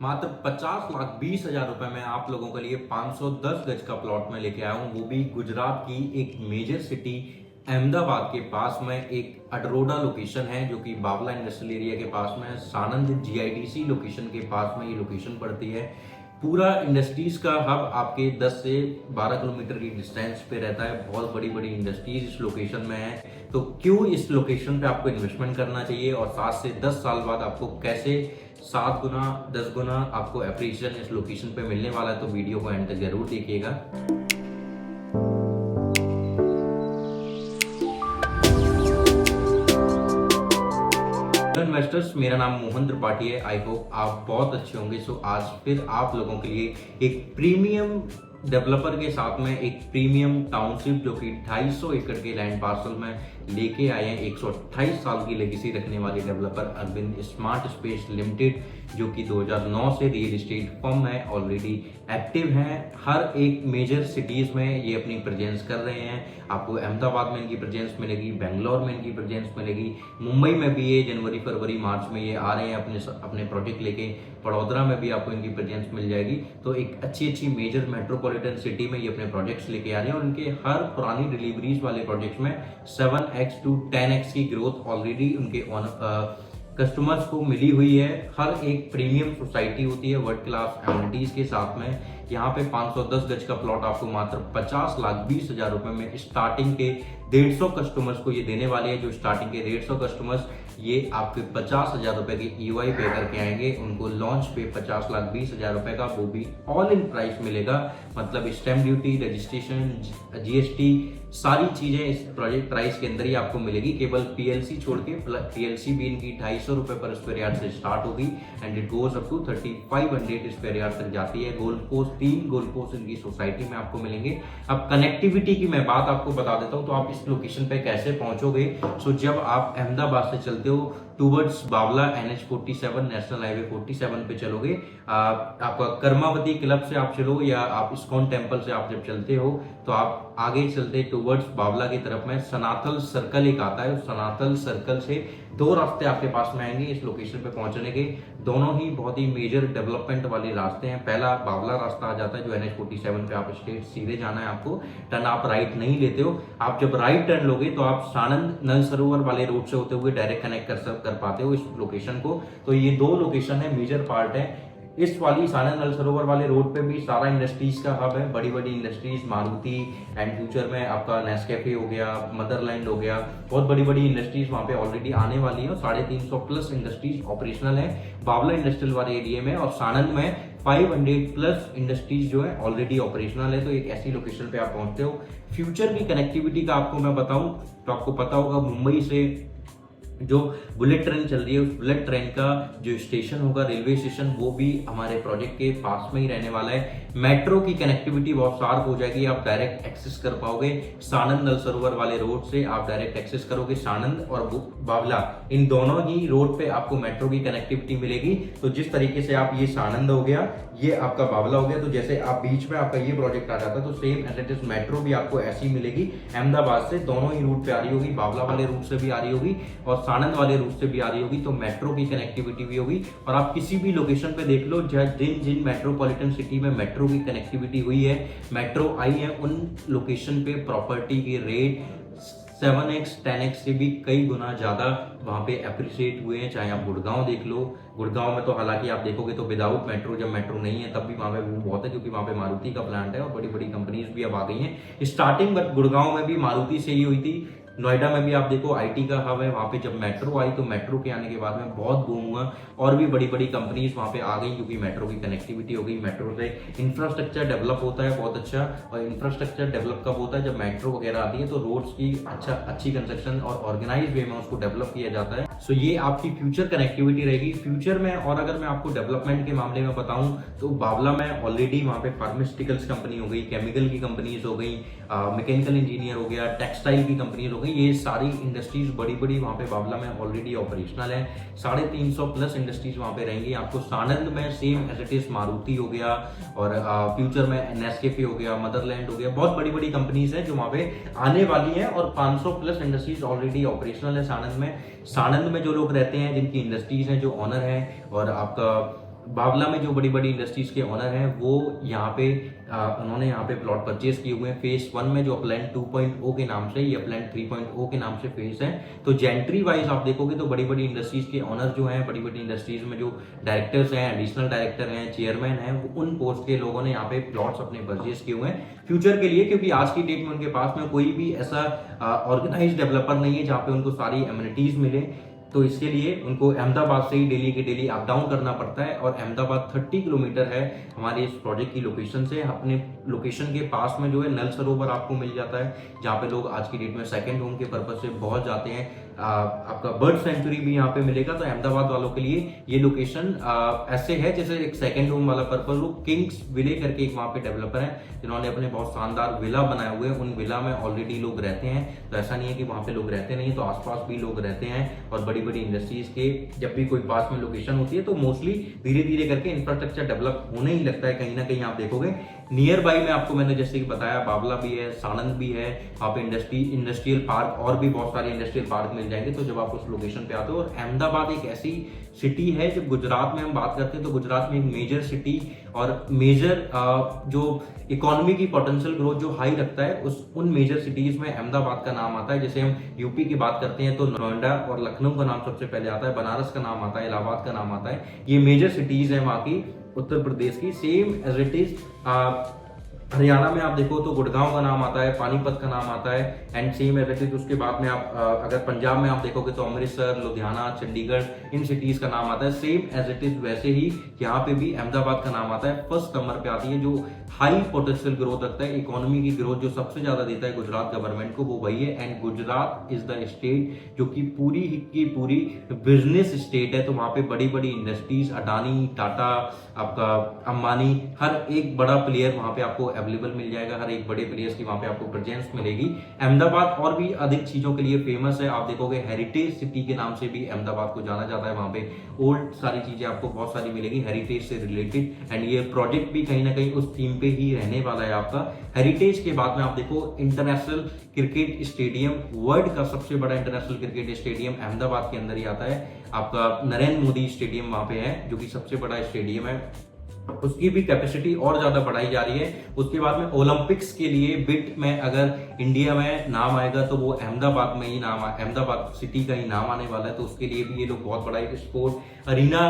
मात्र 50,20,000 रुपए में आप लोगों के लिए 510 गज का प्लॉट में लेके आया हूं, वो भी गुजरात की एक मेजर सिटी अहमदाबाद के पास में एक अडरोडा लोकेशन है जो कि बावला इंडस्ट्रियल एरिया के पास में है। सानंद जीआईडीसी लोकेशन के पास में ये लोकेशन पड़ती है। पूरा इंडस्ट्रीज का हब आपके 10 से 12 किलोमीटर की डिस्टेंस पे रहता है। बहुत बड़ी बड़ी इंडस्ट्रीज इस लोकेशन में है, तो क्यों इस लोकेशन पे आपको इन्वेस्टमेंट करना चाहिए और 7 से 10 साल बाद आपको कैसे 7 गुना 10 गुना आपको अप्रिसिएशन इस लोकेशन पे मिलने वाला है, तो वीडियो को एंड तक जरूर देखिएगा। इन्वेस्टर्स, मेरा नाम मोहन त्रिपाठी है। आई होप आप बहुत अच्छे होंगे। सो आज फिर आप लोगों के लिए एक प्रीमियम डेवलपर के साथ में एक प्रीमियम टाउनशिप जो कि 250 एकड़ के लैंड पार्सल में लेके आए हैं 128 साल की लेगेसी रखने वाले developer Arvind smart space limited, जो कि 2009 से रियल एस्टेट फर्म है, ऑलरेडी एक्टिव हैं। हर एक मेजर सिटीज में ये अपनी प्रेजेंस कर रहे हैं। आपको अहमदाबाद में इनकी प्रेजेंस मिलेगी, बेंगलोर में इनकी प्रेजेंस मिलेगी, मुंबई में भी ये जनवरी फरवरी मार्च में ये आ रहे हैं अपने प्रोजेक्ट लेके, बड़ौदा में भी आपको इनकी प्रेजेंस मिल जाएगी। तो एक अच्छी मेजर मेट्रोपॉलिटन सिटी में ये अपने प्रोजेक्ट्स लेके आ रहे हैं और उनके हर पुरानी डिलीवरीज वाले प्रोजेक्ट्स में 7x to 10x की ग्रोथ ऑलरेडी उनके कस्टमर्स को मिली हुई है। हर एक प्रीमियम सोसाइटी होती है वर्ल्ड क्लास एमिनिटीज के साथ में। यहाँ पे 510 गज का प्लॉट आपको मात्र 50,20,000 रुपए में स्टार्टिंग के 150 कस्टमर्स को ये देने वाले हैं। जो स्टार्टिंग के 150 कस्टमर्स ये आपके 50,000 रुपए की ईओआई पे करके आएंगे, उनको लॉन्च पे 50,20,000 रुपए का वो भी ऑल इन प्राइस मिलेगा। मतलब स्टैम्प ड्यूटी, रजिस्ट्रेशन, जीएसटी, सारी चीजें इस प्रोजेक्ट प्राइस के अंदर ही आपको मिलेगी। केवल पीएलसी छोड़ के, पीएलसी भी इनकी 250 रुपए पर स्क्वायर यार्ड से स्टार्ट होगी and it goes up to 3500 square yard तक जाती है। गोल्ड कोस्ट 3 गोल्ड कोस्ट इनकी सोसाइटी में आपको मिलेंगे। अब कनेक्टिविटी की मैं बात आपको बता देता हूं, तो आप इस लोकेशन पे कैसे पहुंचोगे। सो जब आप अहमदाबाद से चलते हो टूवर्ड्स बावला NH47 नेशनल हाईवे 47 पे चलोगे, आपका कर्मावती क्लब से आप चलो या आप इस्कॉन टेम्पल से आप जब चलते हो तो आप आगे चलते टूवर्ड्स बावला की तरफ में सनातल सर्कल एक आता है। सनातल सर्कल से 2 रास्ते आपके पास में आएंगे इस लोकेशन पे पहुंचने के। दोनों ही बहुत ही मेजर डेवलपमेंट वाले रास्ते हैं। पहला बावला रास्ता आ जाता है जो NH47 पे, आप स्ट्रेट सीधे जाना है, आपको टर्न आप राइट नहीं लेते हो। आप जब राइट टर्न लोगे तो आप सानंद नल सरोवर वाले रोड से होते हुए डायरेक्ट कनेक्ट कर पाते हो इस लोकेशन को। तो ये 2 लोकेशन है, मेजर पार्ट है। इस वाली सानंद नल सरोवर वाले रोड पे भी सारा इंडस्ट्रीज का हब है। बड़ी बड़ी इंडस्ट्रीज, मारुति एंड फ्यूचर में आपका नेस्कैफे हो गया, मदरलैंड हो गया, बहुत बड़ी बड़ी इंडस्ट्रीज वहां पे ऑलरेडी आने वाली है। 350 प्लस इंडस्ट्रीज ऑपरेशनल है बावला इंडस्ट्रियल वाले एरिया में, और सानंद में 500 प्लस इंडस्ट्रीज जो है ऑलरेडी ऑपरेशनल है। तो एक ऐसी लोकेशन पे आप पहुंचते हो। फ्यूचर की कनेक्टिविटी का आपको मैं बताऊं तो आपको पता होगा मुंबई से जो बुलेट ट्रेन चल रही है, उस बुलेट ट्रेन का जो स्टेशन होगा, रेलवे स्टेशन, वो भी हमारे प्रोजेक्ट के पास में ही रहने वाला है। मेट्रो की कनेक्टिविटी बहुत शार्प हो जाएगी, आप डायरेक्ट एक्सेस कर पाओगे सानंद नल सरोवर वाले रोड से। आप डायरेक्ट एक्सेस करोगे सानंद और बावला, इन दोनों ही रोड पे आपको मेट्रो की कनेक्टिविटी मिलेगी। तो जिस तरीके से आप, ये सानंद हो गया, ये आपका बावला हो गया, तो जैसे आप बीच में आपका ये प्रोजेक्ट आ जाता है तो same as it is metro भी आपको ऐसी मिलेगी। अहमदाबाद से दोनों ही रूट पे आ रही होगी, बावला वाले रूट से भी आ रही होगी और सानंद वाले रूट से भी आ रही होगी। तो मेट्रो की कनेक्टिविटी भी होगी। और आप किसी भी लोकेशन पे देख लो, जिन मेट्रोपॉलिटन सिटी में मेट्रो की कनेक्टिविटी हुई है, मेट्रो आई है, उन लोकेशन पे प्रॉपर्टी के रेट 7x 10x से भी कई गुना ज्यादा वहां पे अप्रिशिएट हुए हैं। चाहे आप गुड़गांव देख लो, गुड़गांव में तो हालांकि आप देखोगे तो विदाउट मेट्रो, जब मेट्रो नहीं है तब भी वहां पे वो बहुत है, क्योंकि वहां पे मारुति का प्लांट है और बड़ी बड़ी कंपनीज भी अब आ गई हैं। स्टार्टिंग बट गुड़गांव में भी मारुति से ही हुई थी। नोएडा में भी आप देखो आईटी का हब है, वहां पे जब मेट्रो आई तो मेट्रो के आने के बाद में बहुत बूम हुआ और भी बड़ी बड़ी कंपनीज वहां पे आ गई, क्योंकि मेट्रो की कनेक्टिविटी हो गई। मेट्रो से इंफ्रास्ट्रक्चर डेवलप होता है बहुत अच्छा, और इंफ्रास्ट्रक्चर डेवलप कब होता है, जब मेट्रो वगैरह आती है तो रोड्स की अच्छी कंस्ट्रक्शन और ऑर्गेनाइज वे में उसको डेवलप किया जाता है। सो ये आपकी फ्यूचर कनेक्टिविटी रहेगी फ्यूचर में। और अगर मैं आपको डेवलपमेंट के मामले में बताऊं तो बावला में ऑलरेडी वहां पे फार्मास्यूटिकल्स कंपनी हो गई, केमिकल की कंपनीज हो गई, मैकेनिकल इंजीनियर हो गया, टेक्सटाइल की कंपनीज हो गई, ये सारी इंडस्ट्रीज बड़ी बड़ी वहां पे बावला में ऑलरेडी ऑपरेशनल है। 350 प्लस इंडस्ट्रीज वहां पे रहेंगी। आपको सानंद में same as it is Maruti हो गया और फ्यूचर में नेस्कैफे हो गया, मदरलैंड हो गया, बहुत बड़ी बड़ी कंपनीज है जो वहां पे आने वाली है। और 500 प्लस इंडस्ट्रीज ऑलरेडी ऑपरेशनल है सानंद में। सानंद में जो लोग रहते हैं, जिनकी इंडस्ट्रीज हैं, जो ऑनर है और आपका बावला में जो बड़ी बड़ी इंडस्ट्रीज के ओनर हैं वो यहाँ पे उन्होंने यहाँ पे प्लॉट परचेज किए हुए हैं। फेज 1 में जो अपलैंड 2.0 के नाम से, ये अपलैंड 3.0 के नाम से फेज है। तो जेंट्री वाइज आप देखोगे तो बड़ी बड़ी इंडस्ट्रीज के ओनर जो हैं, बड़ी बड़ी इंडस्ट्रीज में जो डायरेक्टर्स हैं, एडिशनल डायरेक्टर हैं, चेयरमैन हैं, उन पोस्ट के लोगों ने यहाँ पे प्लॉट्स अपने परचेज किए हुए हैं फ्यूचर के लिए, क्योंकि आज की डेट में उनके पास में कोई भी ऐसा ऑर्गेनाइज डेवलपर नहीं है जहाँ पे उनको सारी एमिनिटीज मिले। तो इसके लिए उनको अहमदाबाद से ही डेली के डेली अप डाउन करना पड़ता है, और अहमदाबाद 30 किलोमीटर है हमारे इस प्रोजेक्ट की लोकेशन से। अपने लोकेशन के पास में जो है नल सरोवर आपको मिल जाता है, जहाँ पे लोग आज की डेट में सेकंड होम के पर्पज से बहुत जाते हैं। आपका बर्ड सेंचुरी भी यहाँ पे मिलेगा। तो अहमदाबाद वालों के लिए ये लोकेशन ऐसे है जैसे एक सेकंड होम वाला पर्पज हो। किंग्स विले करके एक वहाँ पे डेवलपर है जिन्होंने अपने बहुत शानदार विला बनाए हुए हैं, उन विला में ऑलरेडी लोग रहते हैं। तो ऐसा नहीं है कि वहाँ पे लोग रहते नहीं, तो आसपास भी लोग रहते हैं। और बड़ी बड़ी इंडस्ट्रीज के जब भी कोई पास में लोकेशन होती है तो मोस्टली धीरे धीरे करके इंफ्रास्ट्रक्चर डेवलप होने ही लगता है। कहीं ना कहीं आप देखोगे नियर बाई में आपको मैंने जैसे कि बताया बावला भी है, सानंद भी है, वहाँ पे इंडस्ट्रियल पार्क और भी बहुत सारे इंडस्ट्रियल पार्क मिल जाएंगे। तो जब आप उस लोकेशन पे आते हो, और अहमदाबाद एक ऐसी सिटी है, जब गुजरात में हम बात करते हैं तो गुजरात में एक मेजर सिटी और मेजर जो इकोनॉमी की पोटेंशियल ग्रोथ जो हाई रखता है, उन मेजर सिटीज में अहमदाबाद का नाम आता है। जैसे हम यूपी की बात करते हैं तो नोएडा और लखनऊ का नाम सबसे पहले आता है, बनारस का नाम आता है, इलाहाबाद का नाम आता है। ये मेजर सिटीज है वहाँ की उत्तर प्रदेश की। Same as it is Haryana में आप देखो तो गुड़गांव का नाम आता है, पानीपत का नाम आता है, and same as it is उसके बाद में आप अगर पंजाब में आप देखोगे तो अमृतसर, लुधियाना, चंडीगढ़, इन सिटीज का नाम आता है। सेम एज इट इज वैसे ही यहाँ पे भी अहमदाबाद का नाम आता है। फर्स्ट नंबर पे आती है जो हाई पोटेंशियल ग्रोथ रखता है, इकोनॉमी की ग्रोथ जो सबसे ज्यादा देता है गुजरात गवर्नमेंट को, वो वही है। And Gujarat is the state जो कि पूरी की पूरी बिजनेस स्टेट है। तो वहां पे बड़ी बड़ी इंडस्ट्रीज, अडानी, टाटा, आपका अंबानी, हर एक बड़ा प्लेयर वहां पे आपको अवेलेबल मिल जाएगा। हर एक बड़े प्लेयर्स की वहां पे आपको प्रेजेंस मिलेगी। अहमदाबाद और भी अधिक चीजों के लिए फेमस है। आप देखोगे हेरिटेज सिटी के नाम से भी अहमदाबाद को जाना जाता है। वहां पे ओल्ड सारी चीजें आपको बहुत सारी मिलेगी हेरिटेज से रिलेटेड, एंड ये प्रोजेक्ट भी कहीं ना कहीं उस थीम पे ही रहने वाला है आपका। हेरिटेज के बाद में आप देखो इंटरनेशनल क्रिकेट स्टेडियम, वर्ल्ड का सबसे बड़ा इंटरनेशनल क्रिकेट स्टेडियम अहमदाबाद के अंदर ही आता है। आपका नरेंद्र मोदी स्टेडियम वहां पे है जो कि सबसे बड़ा स्टेडियम है, उसकी भी कैपेसिटी और ज्यादा बढ़ाई जा रही है। उसके बाद में ओलंपिक्स के लिए बिट में अगर इंडिया में नाम आएगा तो वो अहमदाबाद में ही नाम, अहमदाबाद सिटी का ही नाम आने वाला है। तो उसके लिए भी ये लोग बहुत बड़ा एक स्पोर्ट अरीना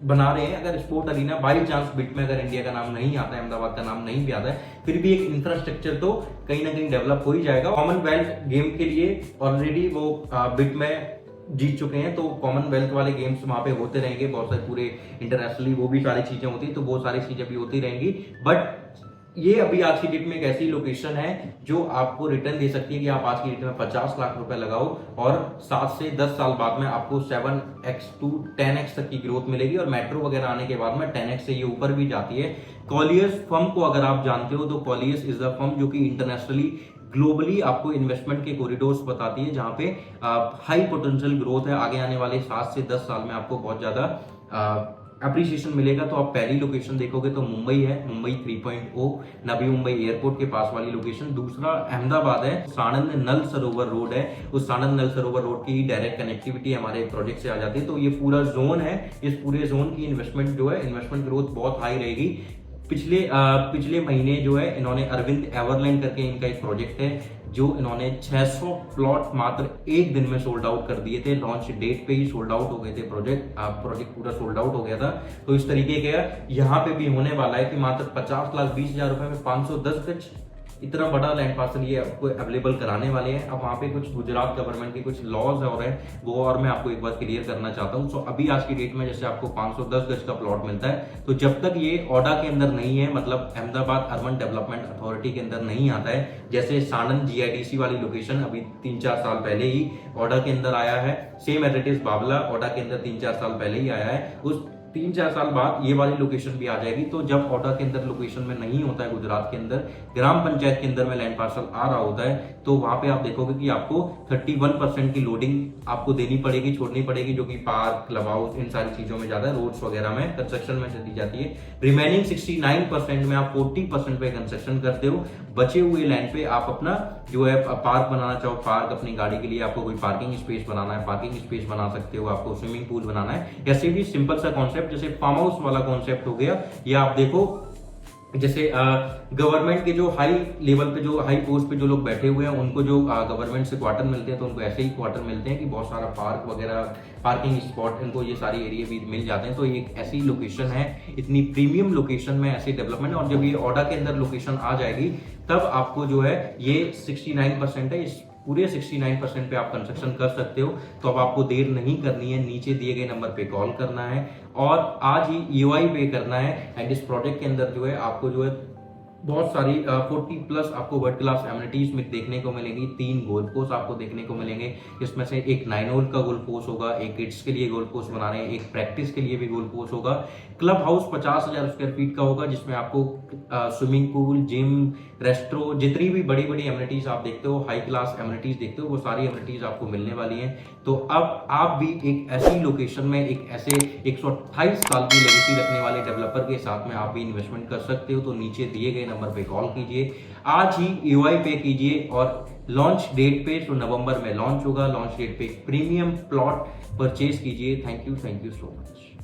बना रहे हैं। अगर sport arena by chance bit में अगर इंडिया का नाम नहीं आता है, अहमदाबाद का नाम नहीं भी आता है, फिर भी एक इंफ्रास्ट्रक्चर तो कहीं ना कहीं डेवलप हो ही जाएगा। कॉमनवेल्थ गेम के लिए ऑलरेडी वो बिट में जीत चुके हैं, तो कॉमनवेल्थ वाले गेम्स वहां पे होते रहेंगे बहुत सारे, पूरे इंटरनेशनली वो भी सारी चीजें होती है, तो वो सारी चीजें भी होती रहेंगी। बट ये अभी आज की डेट में एक ऐसी लोकेशन है जो आपको रिटर्न दे सकती है कि आप आज की डेट में 50 लाख रुपए लगाओ और 7 से 10 साल बाद में आपको 7x to 10x तक की ग्रोथ मिलेगी। और मेट्रो वगैरह आने के बाद में 10x से ये ऊपर भी जाती है। कॉलियर्स फर्म को अगर आप जानते हो तो कॉलियर्स इज द फर्म जो कि इंटरनेशनली ग्लोबली आपको इन्वेस्टमेंट के कॉरिडोर्स बताती है, जहां पे हाई पोटेंशियल ग्रोथ है। आगे आने वाले 7 से 10 साल में आपको बहुत ज्यादा अप्रिसिएशन मिलेगा। तो आप पहली लोकेशन देखोगे तो मुंबई है, मुंबई 3.0 नवी मुंबई एयरपोर्ट के पास वाली लोकेशन। दूसरा अहमदाबाद है, सानंद नल सरोवर रोड है, उस सानंद नल सरोवर रोड की डायरेक्ट कनेक्टिविटी हमारे प्रोजेक्ट से आ जाती है। तो ये पूरा जोन है, इस पूरे जोन की इन्वेस्टमेंट जो है, इन्वेस्टमेंट ग्रोथ बहुत हाई रहेगी। पिछले महीने जो है इन्होंने अरविंद एवरलैंड करके इनका एक प्रोजेक्ट है जो इन्होंने 600 प्लॉट मात्र एक दिन में सोल्ड आउट कर दिए थे। लॉन्च डेट पे ही सोल्ड आउट हो गए थे प्रोजेक्ट पूरा सोल्ड आउट हो गया था। तो इस तरीके का यहाँ पे भी होने वाला है कि मात्र 50,20,000 रुपए में 510 गज इतना बड़ा लैंड पार्सल ये आपको अवेलेबल कराने वाले हैं। अब वहाँ पे कुछ गुजरात गवर्नमेंट के कुछ लॉज और है वो, और मैं आपको एक बार क्लियर करना चाहता हूँ। सो अभी आज की डेट में जैसे आपको 510 गज का प्लॉट मिलता है, तो जब तक ये ओडा के अंदर नहीं है, मतलब अहमदाबाद अर्बन डेवलपमेंट अथॉरिटी के अंदर नहीं आता है, जैसे सानंद जीआईडीसी वाली लोकेशन अभी 3-4 साल पहले ही ओडा के अंदर आया है, सेम एज इट इज बावला ओडा के अंदर 3-4 साल पहले ही आया है, उस 3-4 साल बाद ये वाली लोकेशन भी आ जाएगी। तो जब ओडा के अंदर लोकेशन में नहीं होता है, गुजरात के अंदर ग्राम पंचायत के अंदर में लैंड पार्सल आ रहा होता है, तो वहां पे आप देखोगे कि आपको 31% की लोडिंग आपको देनी पड़ेगी, छोड़नी पड़ेगी, जो कि पार्क, क्लब हाउस, इन सारी चीजों में ज्यादा है, रोड्स वगैरह में कंस्ट्रक्शन में दी जाती है। रिमेनिंग 69% में आप 40% पे कंस्ट्रक्शन करते हो। बचे हुए लैंड पे आप अपना जो है पार्क बनाना चाहो, पार्क अपनी गाड़ी के लिए, आपको कोई पार्किंग स्पेस बनाना है, पार्किंग स्पेस बना सकते हो, आपको स्विमिंग पूल बनाना है, ऐसे भी सिंपल सा कॉन्सेप्ट कॉन्सेप्ट, जैसे फार्म हाउस वाला कॉन्सेप्ट हो गया, या आप देखो जैसे गवर्नमेंट के जो हाई लेवल पे, जो हाई पोस्ट पे जो लोग बैठे हुए हैं, उनको जो गवर्नमेंट से क्वार्टर मिलते हैं, तो उनको ऐसे ही क्वार्टर मिलते हैं कि बहुत सारा पार्क वगैरह, पार्किंग स्पॉट, इनको ये सारे एरिया भी मिल जाते हैं। तो ये एक ऐसी लोकेशन है, इतनी प्रीमियम लोकेशन में ऐसी डेवलपमेंट है, और जब ये ओडा के अंदर लोकेशन आ जाएगी तब आपको जो है ये 69% है, इस पूरे 69% पे आप कंस्ट्रक्शन कर सकते हो। तो अब आपको देर नहीं करनी है, नीचे दिए गए नंबर पे कॉल करना है और आज ही ईओआई पे करना है। एंड इस प्रोजेक्ट के अंदर जो है आपको जो है बहुत सारी 40 प्लस आपको वर्ल्ड क्लास एमिनिटीज में देखने को मिलेंगी। 3 गोल्फ कोर्स आपको देखने को मिलेंगे, जिसमें से एक 9 होल का गोल्फ कोर्स होगा, एक किड्स के लिए गोल्फ कोर्स बना रहे हैं, एक प्रैक्टिस के लिए भी गोल्फ कोर्स होगा। क्लब हाउस 50,000 स्क्वायर फीट का होगा, जिसमें आपको स्विमिंग पूल, जिम, रेस्ट्रो, जितनी भी बड़ी बड़ी एमिनिटीज आप देखते हो, हाई क्लास एमिनिटीज देखते हो, वो सारी एमिनिटीज आपको मिलने वाली हैं। तो अब आप भी एक ऐसी लोकेशन में, एक ऐसे 128 साल की लेगेसी रखने वाले डेवलपर के साथ में आप भी इन्वेस्टमेंट कर सकते हो। तो नीचे दिए गए नंबर पे कॉल कीजिए, आज ही ईओआई पे कीजिए, और लॉन्च डेट पे, तो नवंबर में लॉन्च होगा, लॉन्च डेट पे प्रीमियम प्लॉट परचेज कीजिए। Thank you so much.